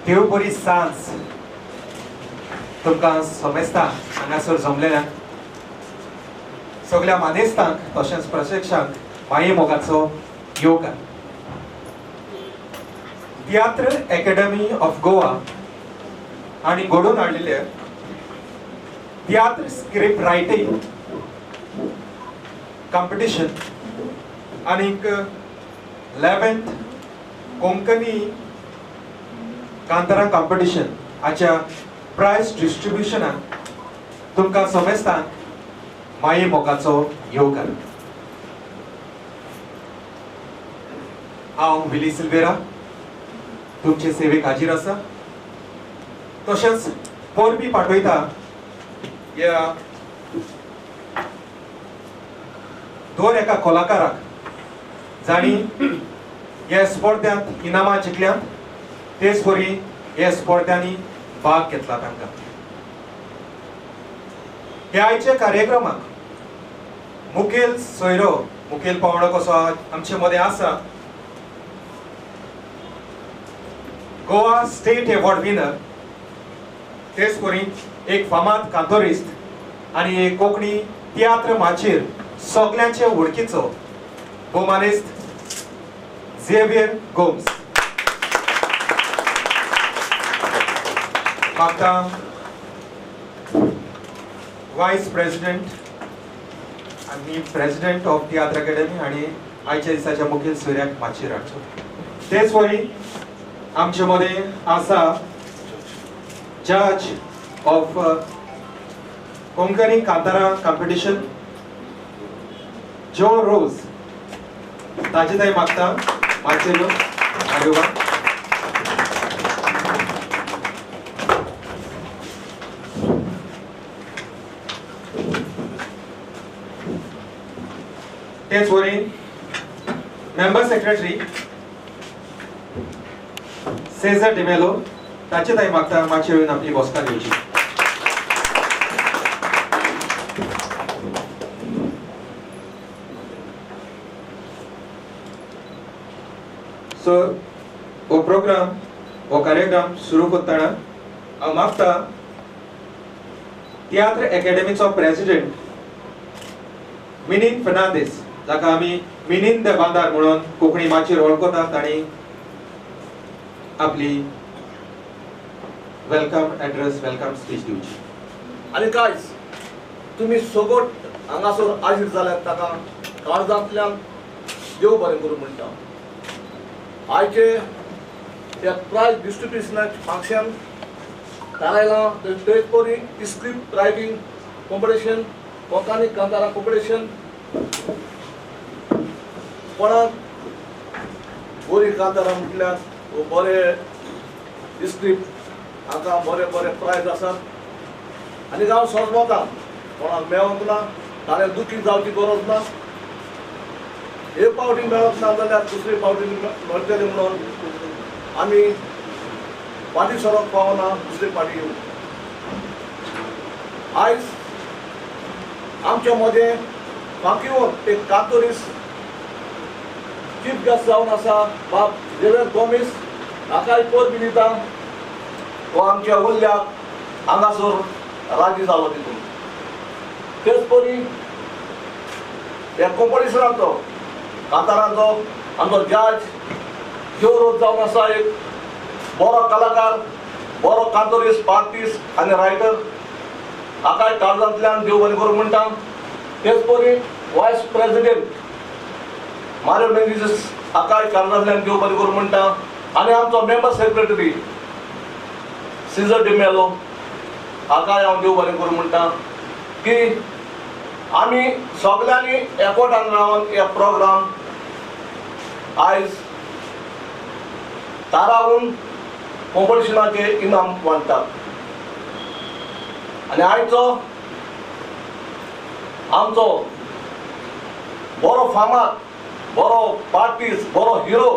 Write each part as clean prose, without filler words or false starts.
देव बरी सांज तुमकां समेस्तां हांगासर जमलेल्यांक सगळ्या मानेस्तांक तशेंच प्रशिक्षकांक माये मोगाचो योगा. तियात्र अकॅडमी ऑफ गोवा हांणी घडोवन हाडिल्ले तियात्र स्क्रिप्ट रायटिंग कॉम्पिटिशन आनीक 11th कोंकणी कांतारा कॉम्पिटिशन हाच्या प्रायज डिस्ट्रिब्युशनाक तुमकां समेस्तांक माये मोगाचो योगा. हांव विली सिल्वेरा तुमचे सेवेक हाजीर आसा. तशेंच परबी पाठयता ह्या दोन एका कलाकाराक जाणी ह्या स्पर्धांत इनामां जिखल्यांत तेच बरी ह्या स्पर्धांनी भाग घेतला तांकां. हे आयचे कार्यक्रमाक मुखेल सोयरो मुखेल पावणो कसो आमचे मदें आसा गोवा स्टेट अवॉर्ड विनर तेच बरी एक फामाद कांतोरिस्ट आनी एक कोंकणी तियात्र माचयेर सगळ्यांचे वळखीचो भोवमानेस्त झेवियर गोम्स. म्हाका वायस प्रेसिडेंट आनी प्रेसिडेंट ऑफ तियात्र अकॅडमी आनी आयच्या दिसाच्या मुखेल सोयऱ्याक माचयेर हाडचो. तेच वरी आमचे मदें आसा जज ऑफ कोंकणी कांतारा कॉम्पिटिशन जो रोज ताजे थंय मागता माचयेर हाडुवा. तेच वरी मेंबर सेक्रेटरी सेझर डिमेलो ताचे थंय मागता माचयेर येवन आपली बसका घेवची. सो हो प्रोग्राम हो कार्यक्रम सुरू करतना हांव मागता तियात्र अकॅडमीचो प्रेसिडेंट मिनीन फर्नांडीस जाका आमी मिनीन द बांदार म्हणून कोंकणी माचयेर वळखतात ताणी आपली वेलकम एड्रेस वेलकम स्पीच दिवची. आनी कांयच तुमी सगोट हांगासर हाजीर जाल्यात ताका काळजांतल्यान देव बरें करूं म्हणटा. आयचे त्या प्रायज डिस्ट्रिब्युशनाचे फंक्शन थारायलां तेच परी script writing competition Konkani Kantara competition कोणाक बरी कांतारा म्हटल्यार बरे स्क्रिप्ट हाका बरे बरे प्रायज आसात आनी हांव सोजमोता कोणाक मेळोंक ना ताणें दुखी जावची गरज ना. एक पावटी मेळत ना जाल्यार दुसरी पावटी मेळटली म्हणून आमी फाटीं सरप पावना दुसरी फाटी येवं. आयज आमचे मदें फांकिवून एक कांतोरिस्ट चीफ गेस्ट जावन आसा बाब झेवियर गोमेस हाकाय परबी दिता. हो आमच्या उरल्याक हांगासर राजी जालो तितून. तेच परी ह्या कॉम्पिटिशनाचो कांताराचो आमचो जज जो रोज जावन आसा एक बरो कलाकार बरो कांतोरिस्ट आर्टिस्ट आनी रायटर हाकाय काळजांतल्यान देव बरें करूं म्हणटा. तेच परी वायस प्रेसिडेंट मारियो मेंडिस हाकाय काळजांतल्यान देव बरें करूं म्हणटा. आनी आमचो मेंबर सेक्रेटरी सीझर डिमेलो हाकाय हांव देव बरें करूं म्हणटा की आमी सगळ्यांनी एकवटान रावन हे प्रोग्राम आयज थारावून कॉम्पिटिशनाचे इनाम वांटतात. आनी आयचो आमचो बरो फामाद बरो पार्टिस्ट बरो हिरो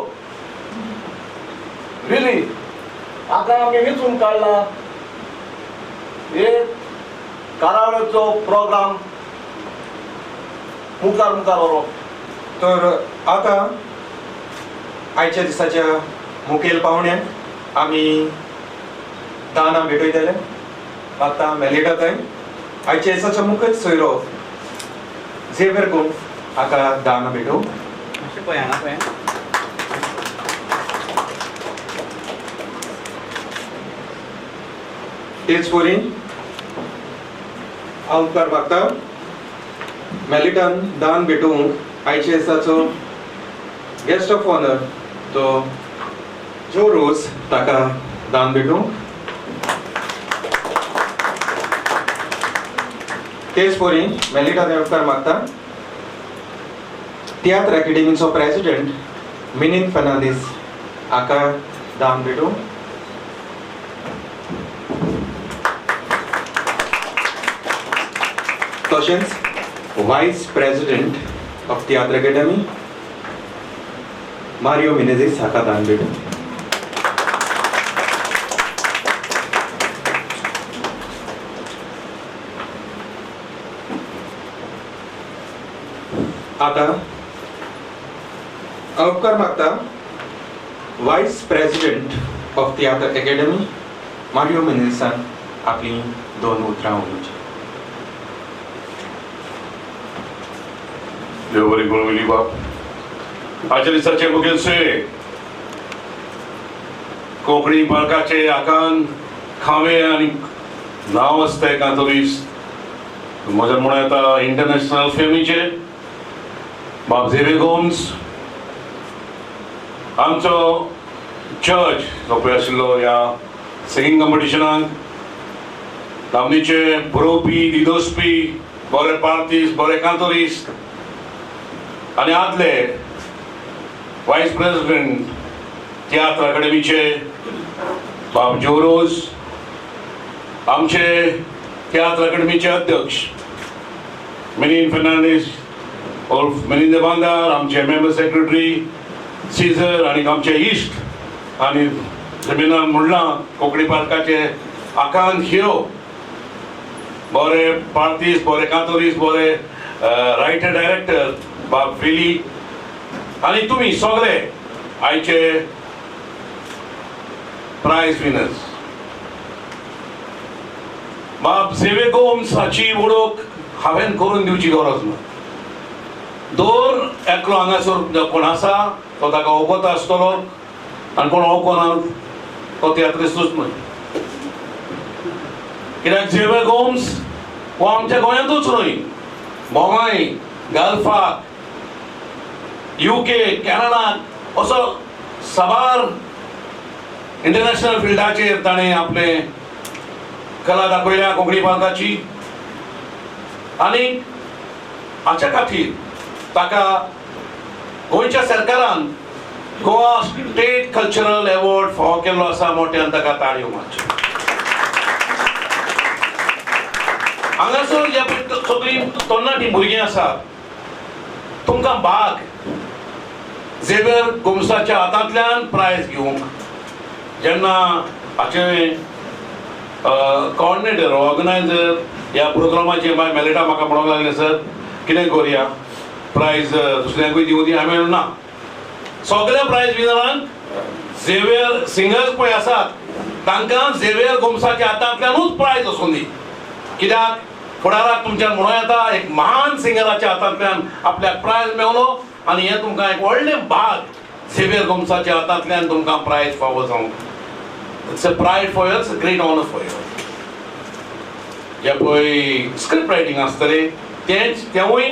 विली हाका आमी वेंचून काडला एक कार्यावळीचो प्रोग्राम मुखार मुखार व्हरप. तर आतां आयच्या दिसाच्या मुखेल पावण्याक आमी दान भेटयतले मागता मेलिटा थंय आयच्या दिसाचो मुखेल सोयरो झेवियर गोम्स हाका दान भेटू. मातशें पळय हांगा पळय. तेच परी हांव उपकार मागता मेलिटान दान भेटूंक आयच्या दिसाचो गेस्ट ऑफ ऑनर तो जो रोज ताका दान भेटूंक. तेच परी मेलिटान उपकार मागता तियात्र अकॅडमीचो प्रेसिडेंट मिलिंद फर्नांडीस हाका दान भेटूंक. तशेंच vice president of Tiatr academy Mario Menezes हाका दान भेटूंक. आता उपकार मागता vice president of Tiatr academy Mario मिनेझीसान आपली 2 उतरां उलोवची. देव बरी करून मिली बाप. आजच्या दिसाचे मुखेल सोयरे कोंकणी बाळकाचे आकान खावे आनी नांव आसता कांतोलीस म्हज्या म्हणून येता इंटरनॅशनल फेमीचे बाब झेवियर गोम्स. आमचो जज जो पळय आशिल्लो ह्या सिंगींग कॉम्पिटिशनाक नामनेचे बरोवपी दिदोसपी बरे पार्टीस बरे कांतोलीस आनी आदले वायस प्रेसिडेंट तियात्र अकॅडमीचे बाब जो रोज, आमचे तियात्र अकॅडमीचे अध्यक्ष मिलिंद फर्नांडीस उर्फ मिलिंद बांदार, आमचे मेंबर सेक्रेटरी सीझर आनी आमचे इश्ट आनी जमिनान मुडला कोंकणी पार्काचे आकांत हिरो बरे पार्टीस बरे कांतोलीस बरे रायटर डायरेक्टर बाब विली आनी तुमी सगळे आयचे प्रायज विनर्स. बाब झेवियर गोम्स हाची वळख हांवें करून दिवची गरज ना. दोन एकलो हांगासर कोण आसा तो ताका वळखता आसतलो आनी कोण वळखना तो तियात्रिस्तूच न्हय. कित्याक झेवियर गोम्स हो आमच्या गोंयांतूच न्हय, बोंगाय गल्फाक UK कॅनडाक असो साबार इंटरनॅशनल फिल्डाचेर ताणें आपले कला दाखयल्या कोंकणी पार्काची. आनी हाच्या खातीर ताका गोंयच्या सरकारान गोवा स्टेट कल्चरल अवॉर्ड फावो केल्लो आसा. मोठ्यान ताका ताळयो मारच्यो. हांगासर जे सगळीं तरणाटी भुरगीं आसात तुमकां भाग झेवियर गोम्साच्या हातांतल्यान प्रायज घेवंक. जेन्ना हाचे कोऑर्डिनेटर ऑर्गनायझर ह्या प्रोग्रामाचे मेलिटा म्हाका म्हणूंक लागले सर कितें करुया प्रायज दुसऱ्यांकूय दिवं दी. हांवें म्हणलें ना, सगळ्या प्रायज विनरांक झेवियर सिंगर्स पळय आसात तांकां झेवियर गोम्साच्या हातांतल्यानूच प्रायज वचून दी. कित्याक फुडाराक तुमच्यान म्हणूं येता एक महान सिंगराच्या हातांतल्यान आपल्याक प्रायज मेवलो आनी हें तुमकां एक व्हडलें भाग झेवियर गोम्साच्या हातांतल्यान तुमकां प्रायज फावो जावंक. It's a pride for you, it's a great honour for you. जे पळय स्क्रिप्ट रायटींग आसतलें तेंवूय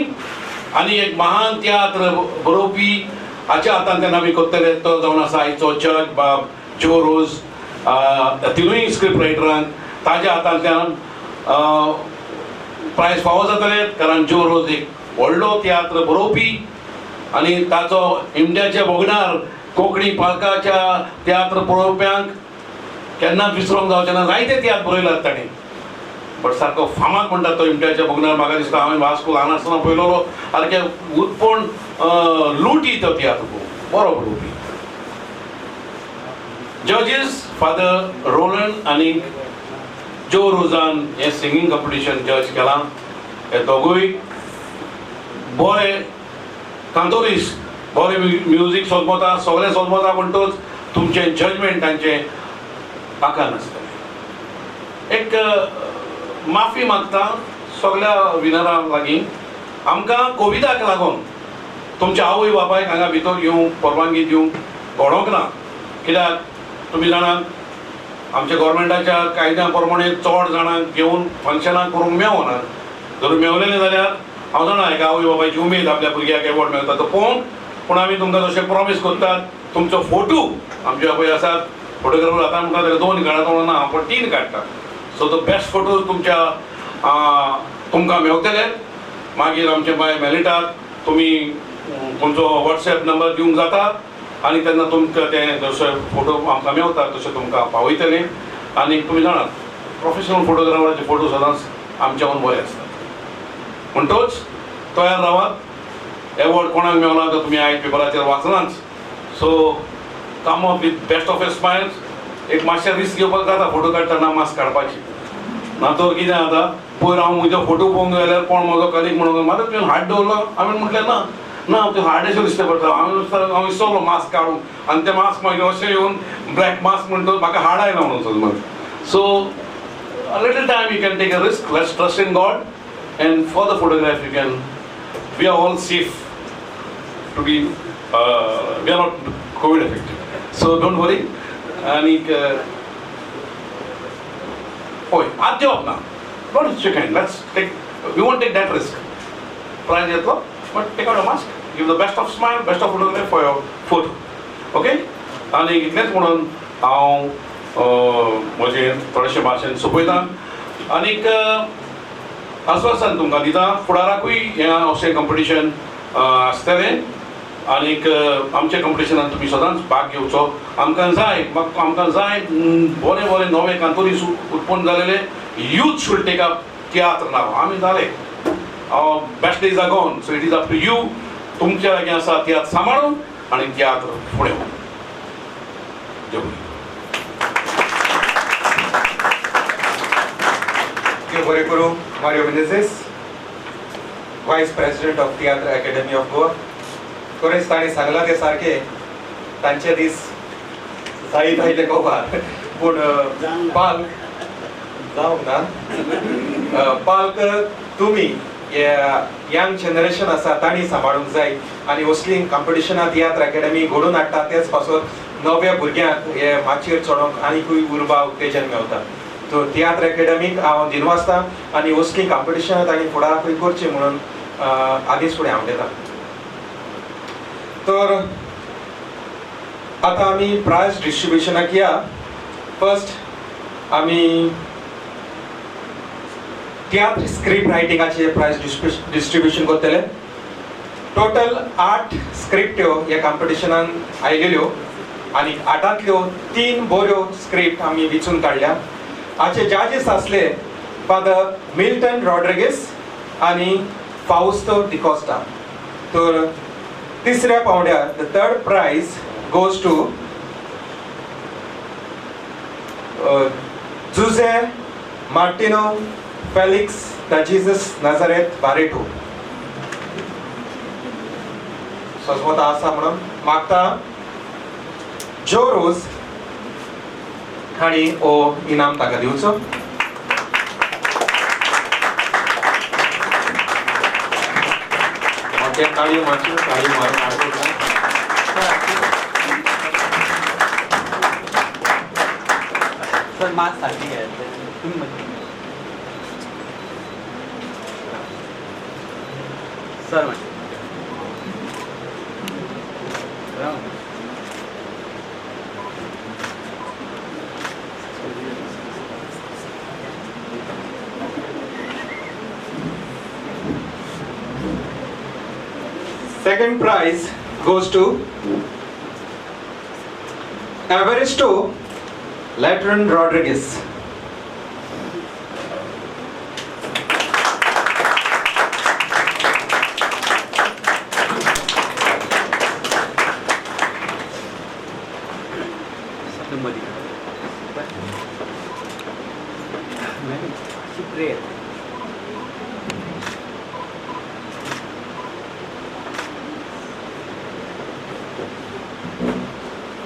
आनी एक महान तियात्र बरोवपी हाच्या हातांतल्यान आमी करतले तो जावन आसा आयचो जज बाब जो रोज. तिनूय स्क्रिप्ट रायटरांक ताज्या हातांतल्यान प्रायज फावो जातले कारण जो रोज एक व्हडलो तियात्र बरोवपी आनी ताचो इंडियाच्या भोगणार कोंकणी पार्काच्या तियात्र पळोवप्यांक केन्नाच विसरूंक जावचें ना. जायते तियात्र बरयल्यात ताणें बट सारको फामाद म्हणटा तो इंडियाच्या भोगणार. म्हाका दिसता हांवें वास्को ल्हान आसतना पळयलोलो सारकें उत्पण लुटी तो तियात्र बरो बरोवपी. जजीस फादर रोलंड आनी जो रोजान हें सिंगींग कॉम्पिटिशन जज केलां. हे दोगूय बरे कांतोलीस बरें म्युजीक सोदमोता सगळें सोदमोता म्हणटच तुमचें जजमेंट तांचें आकान आसतलें. एक माफी मागता सगळ्या विनरांक लागीं. आमकां कोविडाक लागून तुमच्या आवय बापायक हांगा भितर येवंक परवानगी दिवंक कोणोक ना. कित्याक तुमी जाणात आमच्या गोवोरमेंटाच्या कायद्या प्रमाणे चड जाणांक घेवन फंक्शनां करूंक मेळना. जर मेवलेलें जाल्यार हांव जाणा एका आवय बापायची उमेद आपल्या भुरग्याक एवॉर्ड मेळटा तो पळोवंक. पूण आमी तुमकां तशें प्रॉमीस करतात तुमचो फोटो आमचे पळय आसात फोटोग्राफर आतां म्हणटा जाल्यार 2 काडटा ना पूण 3 काडटा. सो द बेस्ट फोटो तुमकां मेळटले. मागीर आमचे बाय मेळटात तुमी तुमचो वॉट्सॅप नंबर दिवंक जाता आनी तेन्ना तुमकां ते जशे फोटो आमकां मेळटा तशे तुमकां पावयतले. आनी तुमी जाणात प्रोफेशनल फोटोग्राफराचे फोटो सदांच आमच्याहून बरे आसतात. म्हणटच तयार रावात. एवॉर्ड कोणाक मेळना तो तुमी आयज पेपराचेर वाचनाच. So come up with best of a smiles. एक मातशें रिस्क घेवपाक जाता फोटो काडटना मास्क काडपाची ना तर कितें जाता पयर हांव म्हजो फोटो पळोवंक गेल्यार कोण म्हजो कलीग म्हणून मात तुवें हात दवरलो हांवें म्हटलें ना ना त्यो हार्डेशें दिश्टी पडटा. हांवें विसरलो मास्क काडून आनी तें मास्क मागीर अशें येवन ब्लॅक मास्क म्हणटा म्हाका हाड आयना म्हणून समज. So little time you can take a risk. Let's trust in God and for the photograph you can we are all safe to be we are not COVID affected, so don't worry. And at job now don't shake hand. We won't take that risk. Prize yeto but take out a mask, give the best of smile, best of photograph for your photo. Okay. आणि इतलेंच म्हणून हांव म्हजें थोडेशें भाशण सोंपयतां आनीक आस्वासन तुमकां दिता फुडाराकूय हें अशें कॉम्पिटिशन आसतलें. आनीक आमच्या कॉम्पिटिशनान तुमी सदांच भाग घेवचो. आमकां जाय बरे बरे नवे कांतोरी उत्पन्न जालेले youth should take up tiatr नाव. आमी जाले best days are gone. So it is up to you. तुमच्या लागीं आसा तियात्र सांबाळून आनी तियात्र फुडें व्हरून. बरे करूं मारियो मेनेझेस, वायस president of theatre academy of Goa. खरेंच ताणें सांगलां ते सारकें तांचे दीस जायत आयले गोवार पूण पालक जावंक ना. पालक तुमी यंग जनरेशन आसा तांणी सांबाळूंक जाय आनी असली कॉम्पिटिशनां थिएटर अकॅडमी घडोवन हाडटा तेच पासून नव्या भुरग्यांक हे माचयेर चडोवंक आनीकूय उर्बा उत्तेजन मेळटा. तो थिएटर अकॅडमीक हांव दिनवासता आनी असली कॉम्पिटिशनां तांणी फुडाराकूय करची म्हणून आदींच फुडें हांव दिता. तर आतां आमी प्रायज डिस्ट्रिब्युशनाक या. फर्स्ट आमी थिएटर स्क्रिप्ट रायटिंगाचे प्रायज डिस्ट्रिब्युशन करतले. टोटल 8 स्क्रिप्ट्यो ह्या कॉम्पिटिशनान आयलेल्यो आनी 8तल्यो 3 बऱ्यो स्क्रिप्ट आमी वेंचून काडल्या. हाचे जजीस आसले फादर मिल्टन रॉड्रिगीस आनी फाउस्तो डिकोस्टा. तर तिसऱ्या पावंड्यार the third prize goes to Jose Martinho Felix da Jesus Nazareth Barreto. सजवता आसा म्हणून मागता जो रोज हांणी हो इनाम ताका दिवचो. ताळयो मारच्यो ताळयो मारून हाडटा. सर मास्क सारखी घ्यायचं तुम्ही मध्ये सर म्हणजे Second prize goes to Evaristo Latran Rodriguez.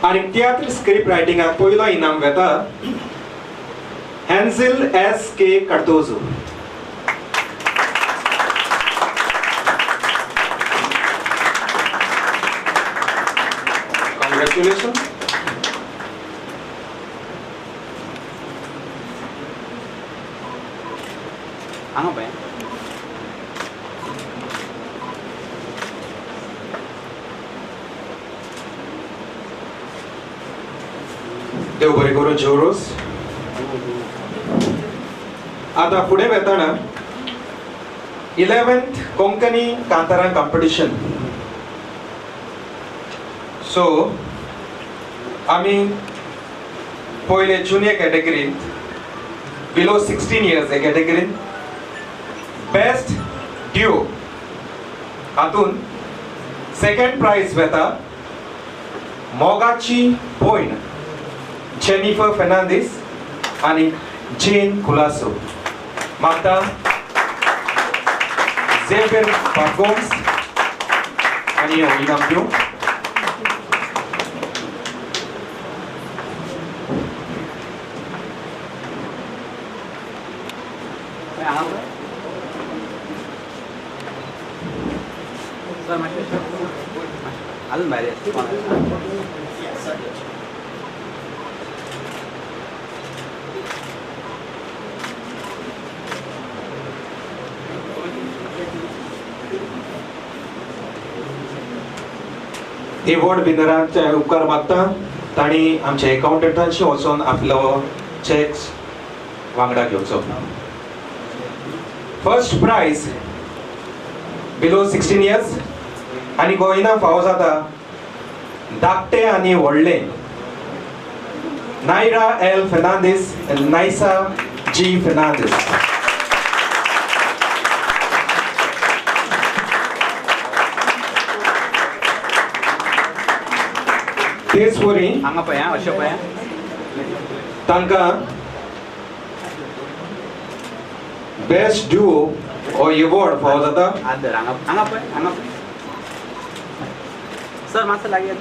आणि थिएटर स्क्रिप्ट रायटिंगाक पयलो इनाम घेता Hansel S.K. Cardozo. Congratulations. Ano ba yan? देव बरे करून जोरोस. आता पुढे वताना 11th Konkani Kantara competition. So आम्ही पहिले जुनियर कॅटेगरीत बिलो 16 इयर्स या कॅटेगरीत बेस्ट ड्यू हातून सेकंड प्राइज वेता मोगाची भयण जेनिफर फेर्नांडीस आणि जेन कुलासो. मागता झेवियर बार्गोम्स आणि इनाम दिवं. सर मातशें अजून भायर अवॉर्ड विनरांचे उपकार मागता. ताणी आमच्या अकाउंटंटांशी वचून आपलो चॅक्स वांगडा घेवचो. फर्स्ट प्राइज बिलो 16 इयर्स आणि गोंयना फावो जाता धाकटे आनी व्हडले नायरा एल फेर्नांडीस and नायसा जी फेर्नांडीस. तेच वरी हांगा पळय आं अशें पळय तांकां बेस्ट ड्युओ हो अवॉर्ड फावो जाता. आदर हांगा पळय सर मातसो लागीं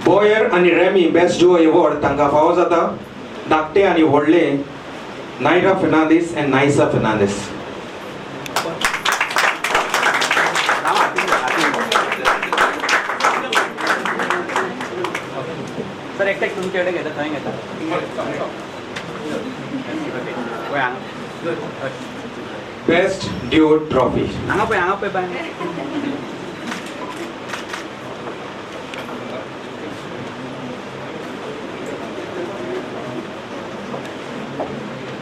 बॉयर आणि रेमी बेस्ट ड्युओ अवॉर्ड तांकां फावो जाता धाकटे आनी व्हडले नायरा फेर्नांडीस and नायसा फेर्नांडीस. सर एकटे तुमचे कडेन घेता थंय घेता पळय हांगा बेस्ट ड्युओ ट्रॉफी. हांगा पळय बाय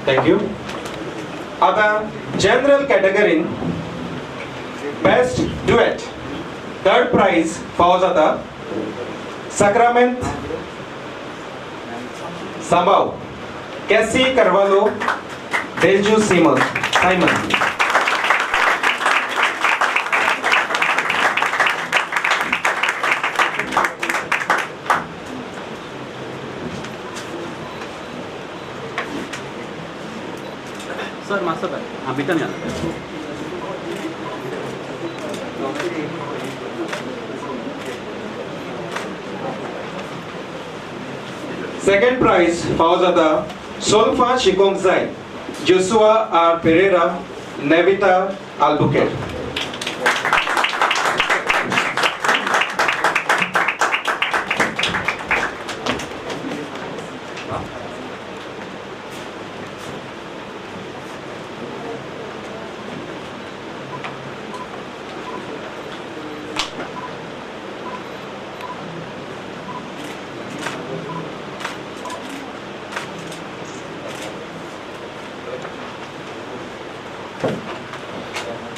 थँक यू. आता जनरल कॅटेगरीन बेस्ट ड्युएट थर्ड प्राइज फावो जाता सक्रमेंट सांबाव कॅसी कार्वालो बेल्जू सायमन. सर मातसो पळय हांव भितर घालता. सेकंड प्राइज फावो जाता सोल्फा शिकोंक जाय Joshua R Pereira Nevita Albuquerque.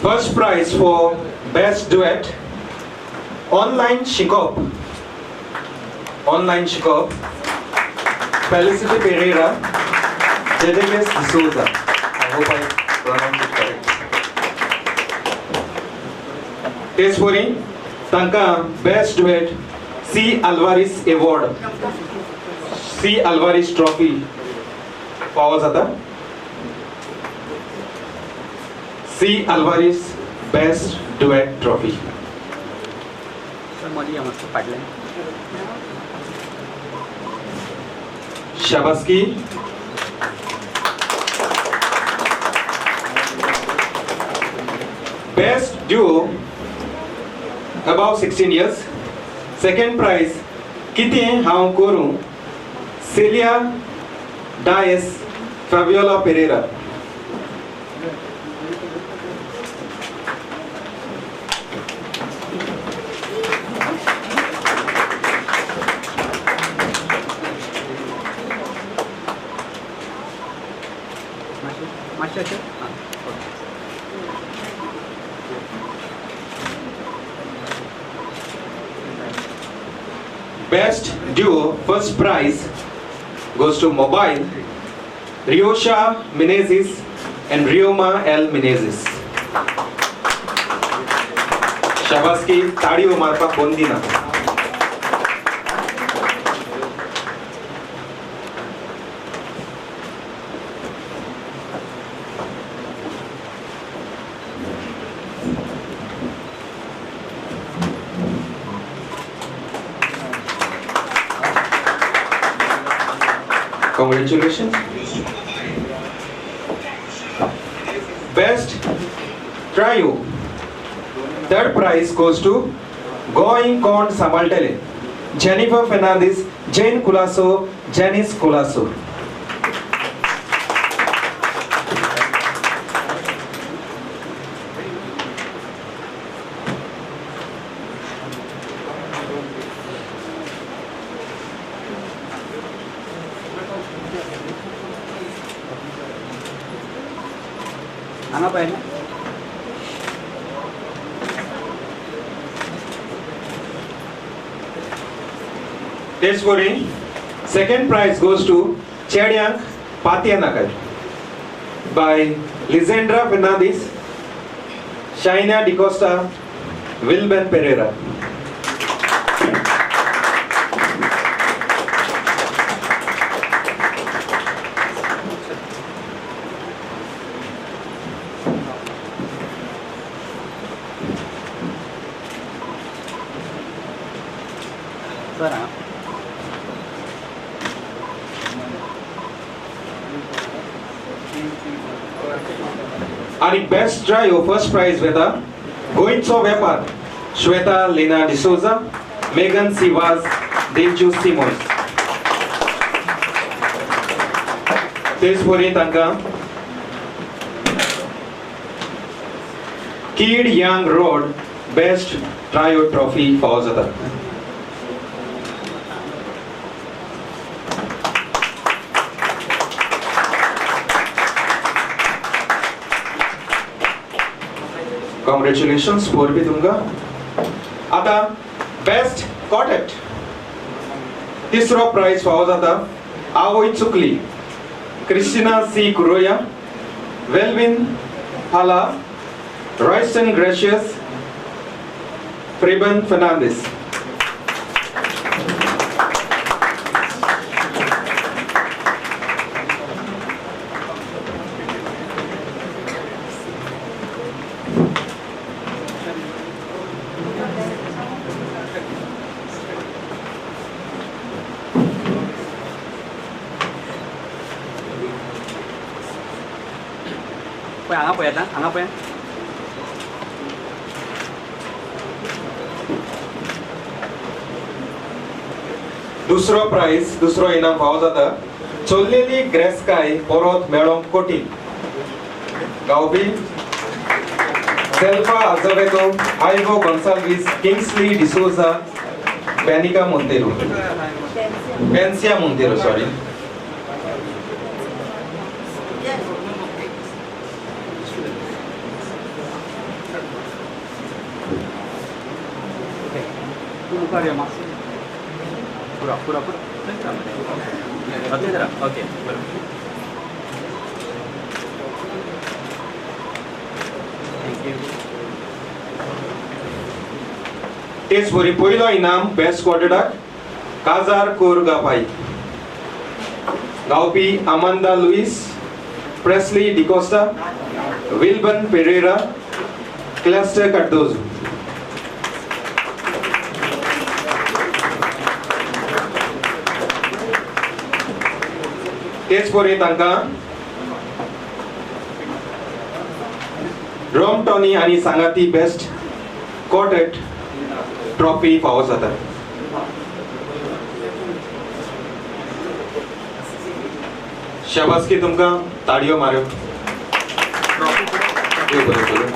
First prize for best duet online shikop Felicity Pereira, Jedekes D'Souza. I hope I pronounced it correct. Tesfori Tanka best duet C Alvarez award, C Alvarez trophy फावो जाता. C Alvarez Best Duet Trophy. Sir Modi मस्त फाटल्यान. Shabaski. Best duo above 16 years. Second prize Kiti Haum Koru Celia Dias Fabiola Pereira. Master Best duo first prize goes to Mobile Riosha Menezes and Rioma L Menezes. Shabaski Tadio Marpa Bondina. Congratulations. Best trio. Third prize goes to Going Con Samaltele. Jennifer Fernandez, Jane Colasso, Janice Colasso. आना पाहिजे. Test scoring. Second prize goes to Chediang Patianagar by Lisandra Fernandez, Shaina DiCosta, Wilben Pereira. Sir आणि best trio first prize वेदा गोइंचो वेपार Shweta Leena D'Souza, Megan सिवाज, देवजू Simmons. तेच पोरी तांकां kid young road best trio trophy फावो जाता. Congratulations पोरबी तुमकां. आता बेस्ट कॉटेट तिसरो प्राइज फावो जाता आवय चुकली क्रिस्टिना सी कुरोया, वेलविन हाला, रॉयस्टन ग्रेशियस, फ्रेबन फर्नांडिस. हांगा पळय. दुसरो प्राइज दुसरो इनाम फावो जाता चोल्लेली ग्रेस्काय परत मेळोवंक कठीण. गावपी सेल्फा अझोवेदो, आयवो गोन्साल्वीस, किंग्सली डिसोजा, बेनिका मोंतेरो, बेन्सिया मोंतेरो सॉरी. मुखार या मागचं. पुरा ओके जरा ओके बरोबर. थँक्यू. तेच बरी पयलो इनाम बेस्ट क्वार्टरबॅक काजार कोरगापाई. गावपी अमांदा लुईस, प्रेस्ली डिकोस्टा, विल्बन पेरेरा, क्लस्टर कार्डोजो. तेच परी तांकां रॉम टॉनी आनी सांगाती बेस्ट क्वार्टेट ट्रॉफी फावो जाता. शाबासकी तुमकां, ताळयो मारयो. देव बरें करूं.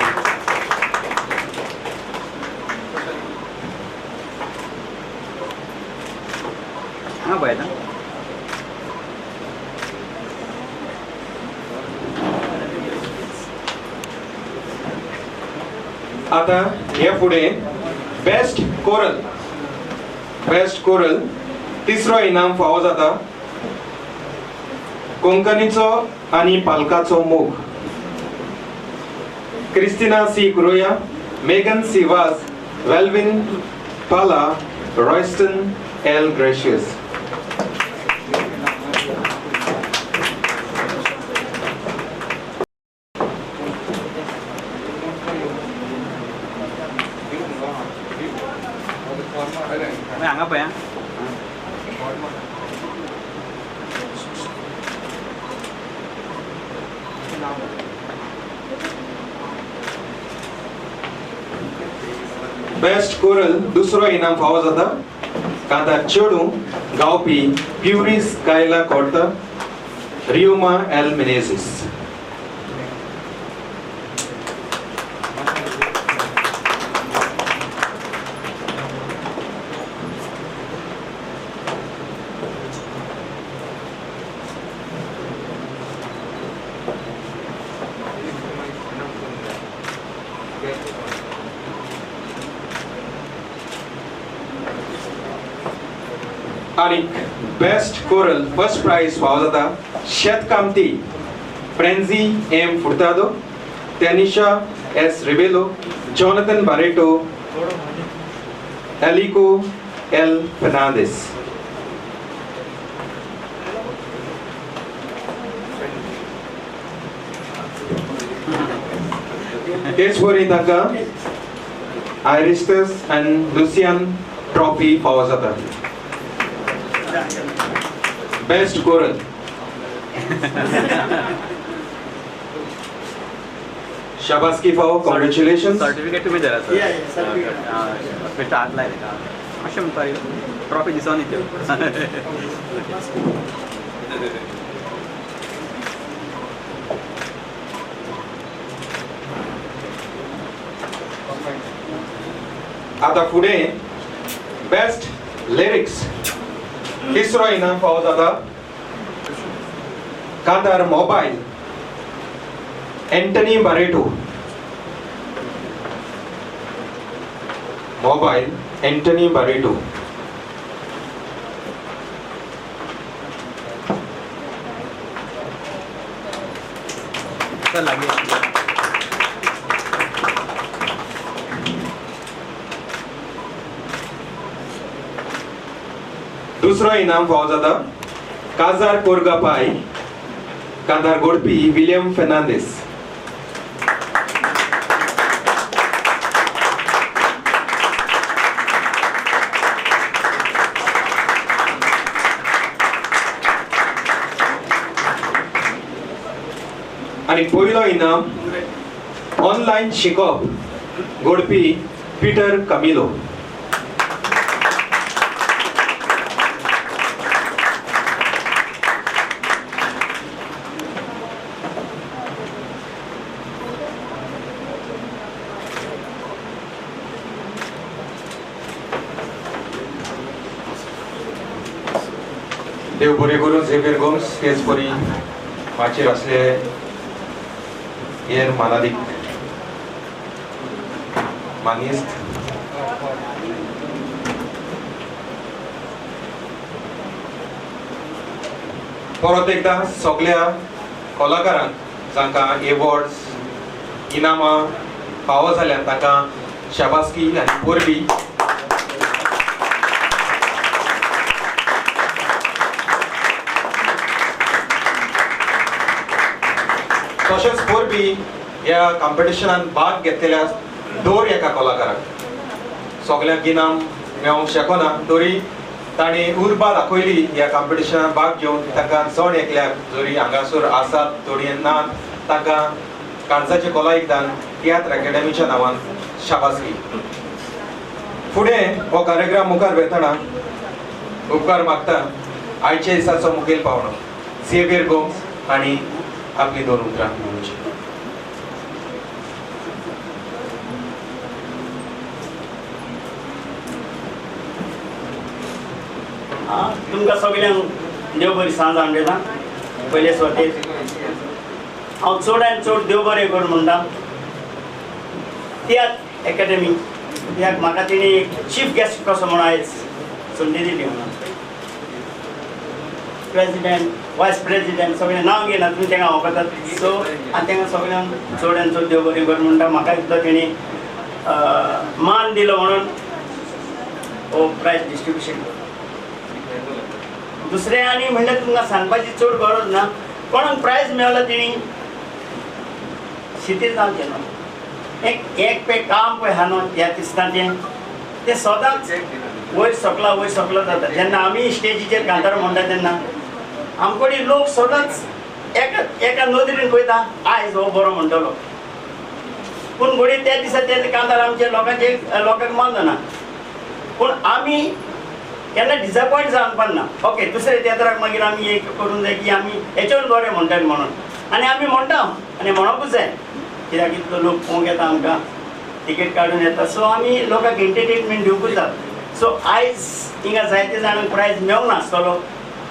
हांगा पळय ना. आता हे फुडें बेस्ट कोरल तिसरो इनाम फावो जाता. कोंकणीचो आनी पालकाचो मोग. क्रिस्टिना सी कुरोया, मेगन सी वाज, वेल्विन पाला, रॉयस्टन एल ग्रेशियस. हांगा पळय. बेस्ट कोरल दुसरो इनाम फावो जाता. कांतार चेडूं गावपी प्युरिस कायला कोर्ता, रियोमा एल मेनेझिस. आणि बेस्ट कोरल फर्स्ट प्राइज फावो जाता शेतकामती Frenzy M Furtado, Tenisha S Rebello, Jonathan Barreto, Elico L Fernandes. तेच परी तांकां आयरिस्टस एंड लुसियन ट्रॉफी फावो जाता. बेस्ट कोरल शाबासकी फावो. कॉंग्रेच्युलेशन्स. सर्टिफिकेट तुमी दिला सर. बेस्ट हात लायले का अशें म्हणटा. ट्रॉफी दिसोन त्यो. आता फुडें बेस्ट लिरिक्स तिसरो इनाम फावो जाता. कांतार मोबायल एंटनी बारेटो. सर लागले. दुसरो इनाम फावो जाता. काजार कोरगापाय, कांतार गोडपी विलियम फर्नांडिस. आणि पयलो इनाम ऑनलायन शिकप, गोडपी पीटर कामिलो. देव बरें करून झेवियर गोम्स तेच परी माचेर असले हेर मानादीक मानिस्त. परत एकदा सगळ्या कलाकारांक जांकां एवॉर्ड्स इनामां फावो जाल्यात तांकां शाबासकी आनी परबी. तशेंच परबी ह्या कॉम्पिटिशनान भाग घेतलेल्या दर एका कलाकाराक सगळ्यांक इनाम मेळोंक शकना तरी ताणी उर्बा दाखयली ह्या कॉम्पिटिशनात भाग घेवन ताका चड एकल्याक जरी हांगासर आसात थोडी नात ताका काणसाचे कलायुक्तान तियात्र अकॅडमीच्या नांवान शाबासकी. फुडें हो कार्यक्रम मुखार वेतना उपकार मागता आयच्या दिसाचो मुखेल पावणो झेवियर गोम्स हांणी आपली 2 उतरां म्हणची. तुमकां सगळ्यांक देव बरी सांज आणलेला. पयले स्वतेक हांव चडांत चड देव बरें कर म्हणटा. तियात्र अकॅडमी ह्याक म्हाका तेणी चीफ गेस्ट कसो म्हणून आयज संदी दिली म्हणून. प्रेसिडेंट वायस प्रेसिडेंट सगळें नांव घेयना तुमी तांकां वळखतात. सो हांव तांकां सगळ्यांक चडांत चड देव बरें कर म्हणटा. म्हाका सुद्दां तेणी मान दिलो म्हणून हो प्रायज डिस्ट्रिब्युशन. दुसरें आनी म्हणल्यार तुमकां सांगपाची चड गरज ना. कोणाक प्रायज मेळ्ळो तेणी शिथील जावचें ना. एक पळय काम पळय आहा न्हू ह्या तिस्ताचें तें सदांच वयर सकला जाता. जेन्ना आमी स्टेजीचेर कांतार म्हणटा तेन्ना आमकडे लोक सदांच एका नदरेन पळयता आयज हो बरो म्हणटलो. पूण घोडी त्या दिसा ते कांतार आमचे लोकांक मानना. पूण आमी केन्ना डिसअपॉयंट जावपाक ना. ओके दुसऱ्या तियात्राक मागीर आमी एक करूंक जाय की आमी हेचेर बरें म्हणटाले म्हणून. आनी आमी म्हणटा आनी म्हणोंकूच जाय कित्याक इतलो लोक पळोवंक येता आमकां तिकेट काडून येता. सो आमी लोकांक एंटरटेनमेंट दिवंकूच जाय. सो आयज हिंगा जायते जाणांक प्रायज मेळूंक नासतलो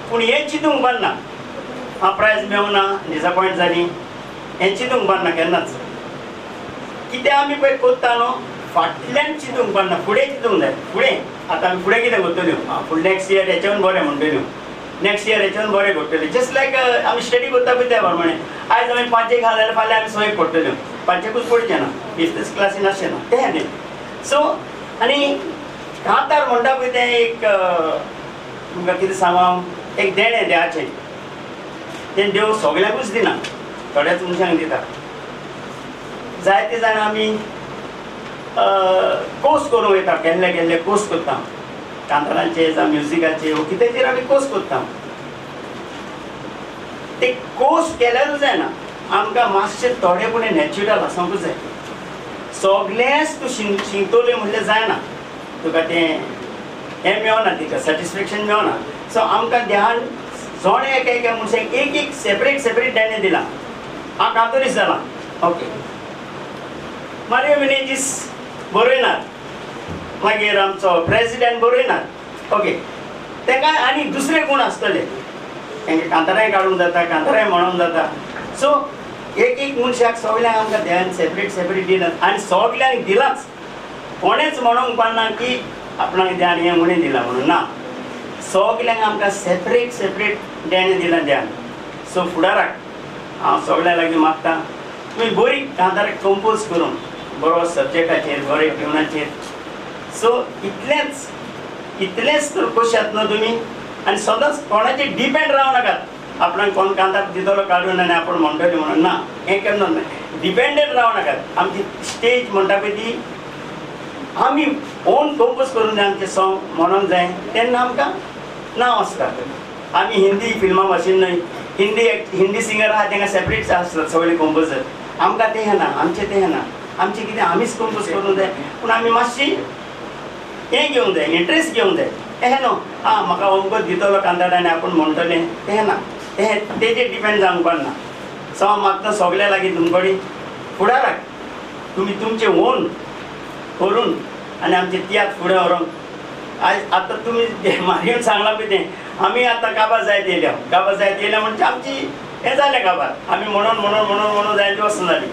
पूण हें चिंतूंक बरना हांव प्रायज मेळूना डिसअपॉयंट जाली हें चिंतूंक बरना केन्नाच. कितें आमी पळय कोत्ता न्हू फाटल्यान चिंतूंक बरना फुडें चिंतूंक जाय. फुडें आतां आमी फुडें कितें करतल्यो फुडें नेक्स्ट इयर हेच्यान बरें म्हणटल्यो नेक्स्ट इयर हेच्यान बरें करतल्यो. जस्ट लायक आमी स्टडी करता पळय त्या प्रमाणे आयज आमी 5 जाल्यार फाल्यां आमी 6 पडटल्यो. 5कूच पडचें ना. 20 क्लासीन आसचें ना तें न्ही. सो आनी कांतार म्हणटा पळय तें एक तुमकां कितें सांगू एक देणें देवाचें. तें देव सगळ्यांकूच दिना थोड्याच मनशांक दिता. जायते जाण आमी कोर्स करूंक वयता केल्ले कोर्स करता कांतारांचे जावं म्युजिकाचे वो कितेंचेर आमी कोर्स करता. ते कोर्स केल्यारूच जायना आमकां मातशें थोडेपणी नॅच्युरल आसूंकूच जाय. सगळेंच तूं शिंकतलें म्हणलें जायना. तुका तें हें मेळना तिका सॅटिस्फॅक्शन मेळना. सो आमकां देवान जोणे एका मनशाक एक सेपरेट देणें दिलां. हांव कांतोरीस जाला ओके. मारियो विनेजीस बरयनात मागीर आमचो प्रेसिडेंट बरयनात ओके. तांकां आनी दुसरे कोण आसतले तांकां कांतारांय काडूंक जाता कांतारांय म्हणूंक जाता. सो एक मनशाक सगळ्यांक आमकां देवान सेपरेट दिलात आनी सगळ्यांक दिलाच. कोणेच म्हणूंक पाडना की आपणाक देवान हें म्हणून दिलां म्हणून ना. सगळ्यांक आमकां सेपरेट देणें दिलां देवान. सो फुडाराक हांव सगळ्यां लागीं मागता तुमी बरी कांताराक कंपोज करून बरो सब्जेक्टाचेर बरे ट्युनाचेर. सो इतलेंच तर खोशात न्हू तुमी आनी सदांच कोणाचेर डिपेंड रावं नाकात. आपणाक कोण कांतार दितलो काडून आनी आपूण म्हणटले म्हणून ना हें केन्ना ना. डिपेंडेंट रावं नाकात. आमची स्टेज म्हणटा पळय ती आमी ओन कंपोज करून जाय आमचें सॉंग म्हणूंक जाय तेन्ना आमकां नांव आसता. आमी हिंदी फिल्मा भाशेन न्हय हिंदी सिंगर आहा तांकां सेपरेट आसतात सगळे कंपोजर. आमकां तें ना आमचें तें ना. आमचें कितें आमीच कंपोज करूंक जाय पूण आमी मातशी हें घेवंक जाय इंट्रस्ट घेवंक जाय. हें न्हू म्हाका अमकोच दितलो कांतार आनी आपूण म्हणटलें तें ना. तेजेर डिपेंड जावंक पाडना. सो हांव मागता सगळ्या लागीं तुमचे कडेन फुडाराक तुमी तुमचें ओन करून आनी आमचें तियात्र फुडें व्हरोंक. आयज आतां तुमी मारयेन सांगलां पळय तें आमी आतां काबार जायत येयल्या म्हणजे आमची हें जालें काबार. आमी म्हणून जायती वचून जाली.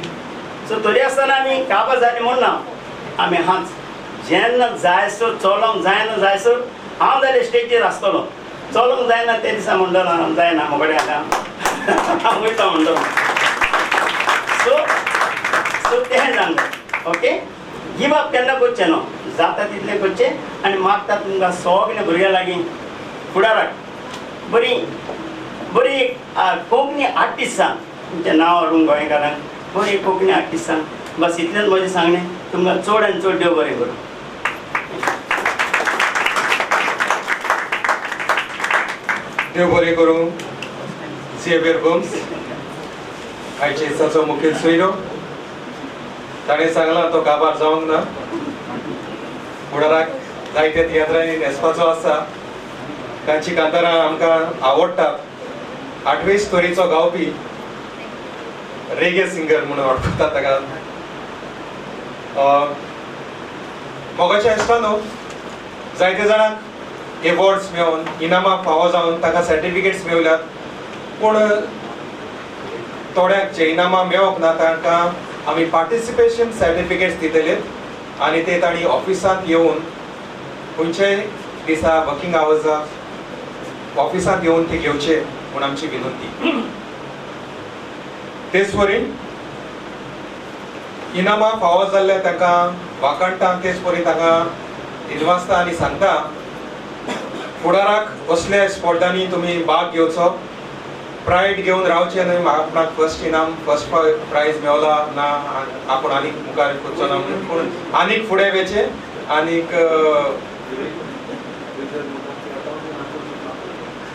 सो तरी आसतना आमी काबार जाली म्हूण ना आमी हांच जेन्ना जायसर चलोंक जायना जायसर हांव जाल्यार स्टेजीर आसतलो. चलोंक जायना ते दिसा म्हणटलो जायना म्हजे कडेन आतां हांव वयता म्हणटलो. सो तें जालें ओके. गिव अप केन्ना करचें न्हू जाता तितलें करचें आनी मागता तुमकां सगळ्या भुरग्यां लागीं फुडाराक बरी कोंकणी आर्टिस्टां तुमचें नांव हाडूंक गोंयकारांक बरी कोंकणी आर्टिस्टां बस इतलेंच म्हजें सांगणें. तुमकां चड आनी चड देव बरें करूं. देव बरें करूं झेवियर गोम्स आयच्या दिसाचो मुखेल सोयरो. ताणें सांगलां तो काबार जावंक ना. फुडाराक जायत्या तियात्रांनी न्हेसपाचो आसा. तांची कांतारां आमकां आवडटात. 8वे स्तोरीचो गावपी रेगे सिंगर म्हणून वळखतात ताका. मोगाच्या इश्टानो जायते जाणांक एवॉर्ड्स मेळोन इनामां फावो जावन ताका सर्टिफिकेट्स मेळल्यात. पूण थोड्यांक जे इनामां मेळोंक ना तांकां आमी पार्टिसिपेशन सर्टिफिकेट्स दितले आनी ते तांणी ऑफिसांत येवन खंयच्याय दिसा वर्किंग आवर्साक ऑफिसांत येवन ते घेवचे म्हूण आमची विनंती. तेच वरीन इनामां फावो जाल्ले तांकां वाकणटा. तेच परी तांकां दिनवासता आनी सांगता फुडाराक असल्या स्पोर्टांनी तुमी भाग घेवचो. प्रायड घेवन रावचे न्हय. आपणाक फर्स्ट इनाम फर्स्ट प्रायज मेवला ना आपूण आनीक मुखार वचचो ना म्हणून. पूण आनीक फुडें वेचे आनीक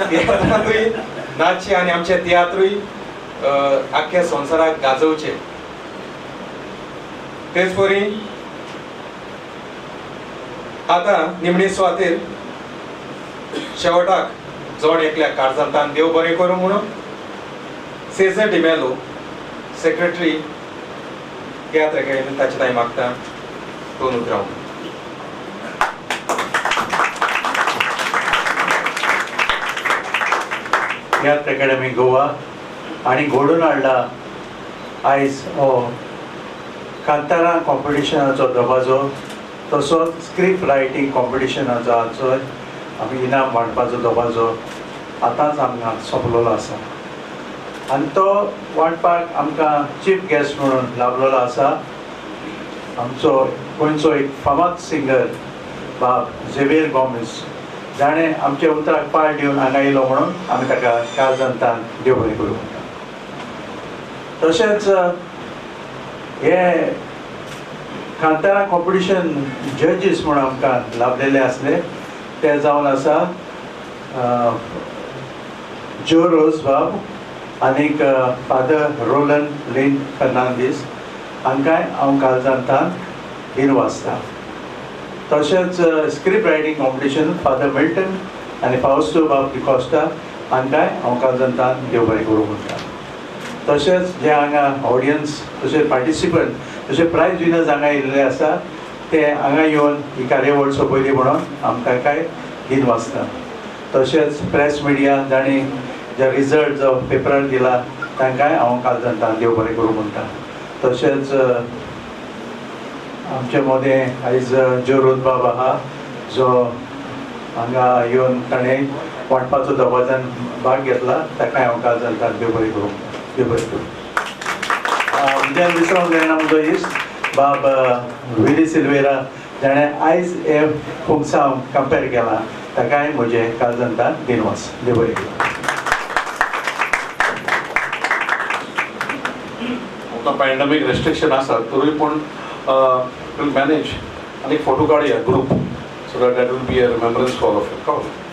तियात्रांतूय नाचचे आनी आमचें तियात्रूय आख्ख्या संवसाराक गाजोवचे. तेच परी आतां निमणे सुवातेर शेवटाक जोड एकल्याक कारजांतान देव बरें करूं म्हणून सेझर डिमेलो सेक्रेटरी तियात्र अकादेमी ताचे ताई मागता दोन उतरां. तियात्र अकादेमी गोवा आणि घडोवन हाडला आयज हो कांतारां कॉम्पिटिशनाचो दबाजो. तसोच स्क्रिप्ट रायटींग कॉम्पिटिशनाचो हाचो आमी इनाम वांटपाचो दबाजो आतांच आमकां सोंपलेलो आसा. आनी तो वांटपाक आमकां चीफ गेस्ट म्हणून लाभलेलो आसा आमचो गोंयचो एक फामाद सिंगर बाब झेवियर गोमेस. जाणें आमचे उतराक पाळ दिवन हांगा येयलो म्हणून आमी ताका कारजांतान देव बरें करूं म्हणटा. तशेंच हे कांतारां कॉम्पिटिशन जजीस म्हणून आमकां लाभलेले आसले ते जावन आसा जो रोज बाब आनीक फादर रोलन लिन फर्नांदीस हांकांय हांव कारजांतान दिनवासता. तशेंच script writing competition father Milton आनी फावस्टो बाब डिकॉस्टा हांकांय हांव कारजांतान देव बरें करूं म्हणटा. तशेंच जे हांगा ऑडियन्स तशेंच पार्टिसिपंट तशें प्रायज विनर्स हांगा येयल्ले आसा ते हांगा येवन ही कार्यावळ सोंपयली म्हणून आमकां काय दिनवासता. तशेंच प्रेस मिडिया जाणी जे रिजल्ट जो पेपरार दिला तांकांय हांव कारजांतान देव बरें करूं म्हणटा. तशेंच आमचे मदें आयज जो रोजबाब आहा जो हांगा येवन ताणें वांटपाचो दबाजान भाग घेतला ताकाय हांव कारजांतान देव बरें करूं देव बरें करूं. म्हणजे विसरूंक जायना म्हजो इश्ट बाब विली सिल्वेरा जाणें आयज हे फुगसांव कंपेर केला ताकाय म्हजे कारजांतान दिनवास देव बरें करूं. आतां पॅन्डेमीक रेस्ट्रिक्शन आसा तरी पूण विल मॅनेज आनी फोटो काडया group so that will be a remembrance for of you.